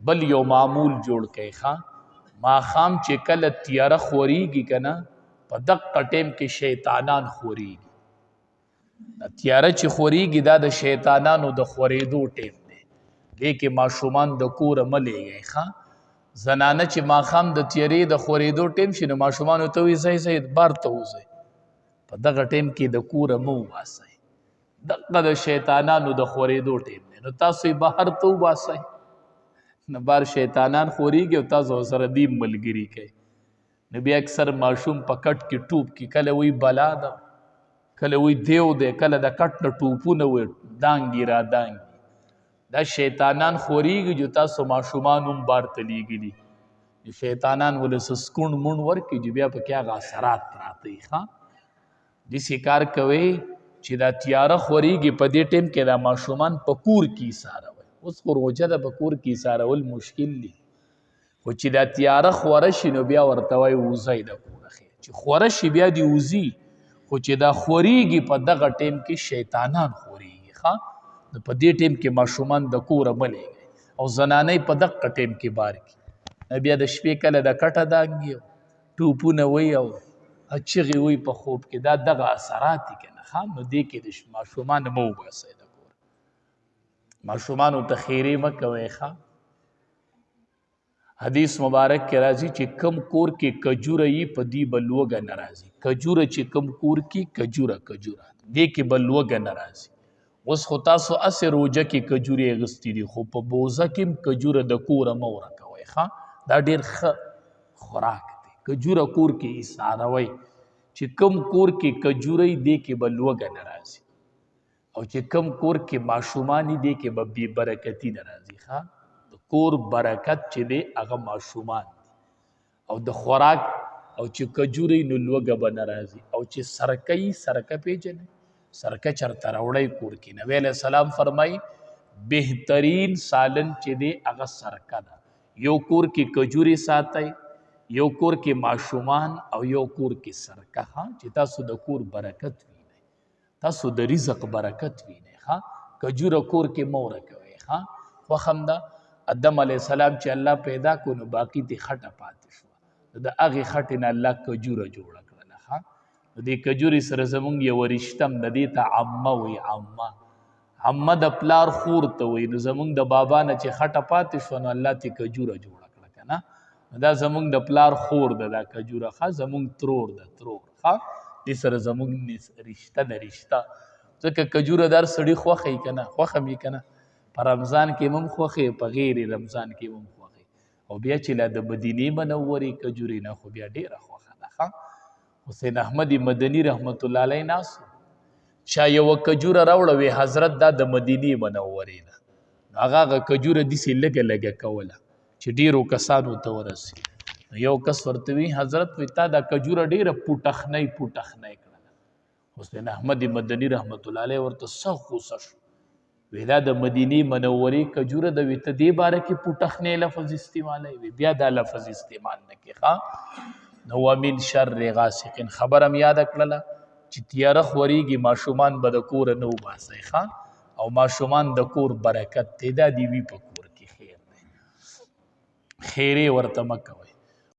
بل یو معمول جوړ کړئ ښا ماښام چې کله تیاره خورېږي که نه په دقه ټیم کې شیطانان خورېږي تیاره چې خورېږي دا د شیطانانو د خورېدو ټیم دی دې کې ماشومان د کوره مه لیږئ ښه زنانه چې ماښام د تیارې د خورېدو ټیم شي نو ماشومانو ته وایي ځئ بار ته وځئ په دغه ټیم کې د کوره مه وباسئ دغه د شیطانانو د خورېدو ټیم دی نو تاسو یې بهر ته وباسئ نه بار شیطانان خورېږي او تاسو ورسره دې ملګري کوئ نو بیا اکثر ماشوم په کټ کې ټوپ کې کله وایي بلا ده کله وایي دیو دی کله د کټ نه ټوپونه وایي دانګي را دانګي دا شیطانان خورېږي چې تاسو ماشومان هم بار ته لیږلي شیطانان ولې څه سکونډ مونډ ورکړي چې بیا پکې هغه اثرات پراته وي ښه داسې کار کوئ چې دا تیاره خورېږي په دې ټیم کې دا ماشومان په کور کې ایساروئ اوس خو روژه ده په کور کې ایسارول مشکل دي خو چې دا تیاره خوره شي نو بیا ورته وایي وځئ د کوره چې خوره شي بیا دې وځي خو چې دا خورېږي په دغه ټیم کې شیطانان خورېږي ښه نو په دې ټیم کې ماشومان د کوره مه لیږئ او زنانۍ په دغه ټیم کې بار کړي بیا د شپې کله د کټه دانګي ټوپونه وایي او چغې وایي په خوب کې دا دغه اثرات دي که نه ښه نو دې کې د ماشومان مه وباسئ د کوره ماشومانو ته خیرې مه کوئ ښه حدیث مبارک کې راځي چې کم کور کې کجوره یي په دې به لوږه نه راځي کجوره چې کم کور کې کجوره دې کې به لوږه نه راځي اوس خو تاسو هسې روژه کې کجورې اخیستې دي خو په بوزه کې هم کجوره د کوره مه ورکوئ ښه دا ډېر ښه خوراک دی کجوره کور کې ایساروئ چې کم کور کې کجوره یي دې کې به لوږه نه راځي او چې کم کور کې ماشومان دي کې به بې برکتي نه راځي ښه د کور برکت چې دی هغه ماشومان دي او د خوراک او چې کجورې نو لوږه به نه راځي او چې سرکه یي سرکه پیژنئ سرکه چرته راوړئ کور کې نبی علیه السلام فرمایي بهترین سالن چې دی هغه سرکه ده یو کور کې کجورې ساتئ یو کور کې ماشومان او یو کور کې سرکه چې تاسو د کور برکت وینئ تاسو د رزق برکت وینئ ښه کجوره کور کې مه ورکوئ ښه خوښ همده آدم علیه السلام چې الله پیدا کړو نو باقي دې خټه پاتې شوه د هغې خټې نه الله کجوره جوړه کړله ښه نو دې کجورې سره زمونږ یوه رشته هم د دې ته عمه وایي عمه د پلار خور ته وایي نو زمونږ د بابا نه چې خټه پاتې شوه نو الله ترې کجوره جوړه کړه که نه دا زمونږ د پلار خور ده دا کجوره ښه زمونږ ترور ده ترور ښه دې سره زمونږ رشته ده رشته ځکه کجوره دار سړي خوښوي که نه خوښه مې که نه په رمضان کې هم خوښوي په غیر رمضان کې هم خوښوي او بیا چې لا د مدینې منورې کجورې نه خو بیا ډېره خوښه ده ښه حسین احمد مدني رحمت الله علیه ناست چا یوه کجوره راوړه وی حضرت دا د مدینې منورې ده هغه کجوره داسې لږه لږه کوله چې ډېرو کسانو ته ورسي یو کس ورته وی حضرت وی تا دا کجوره ډېره پوټخنۍ کړله حسین احمد مدني رحمت الله علیه ورته سخت غوسه شو وی دا د مدینې منورې کجوره د وی ته دې باره کې پوټخنۍ لفظ استعمالوي وی بیا دا لفظ استعمال نه کړي ښه نو ومن شر غاسق خبره م یاده کړله چې تیاره خورېږي ماشومان به د کوره نه وباسئ ښه او ماشومان د کور برکت دی دا د وي په کور کې خیر دی خیرې ورته مه کوئ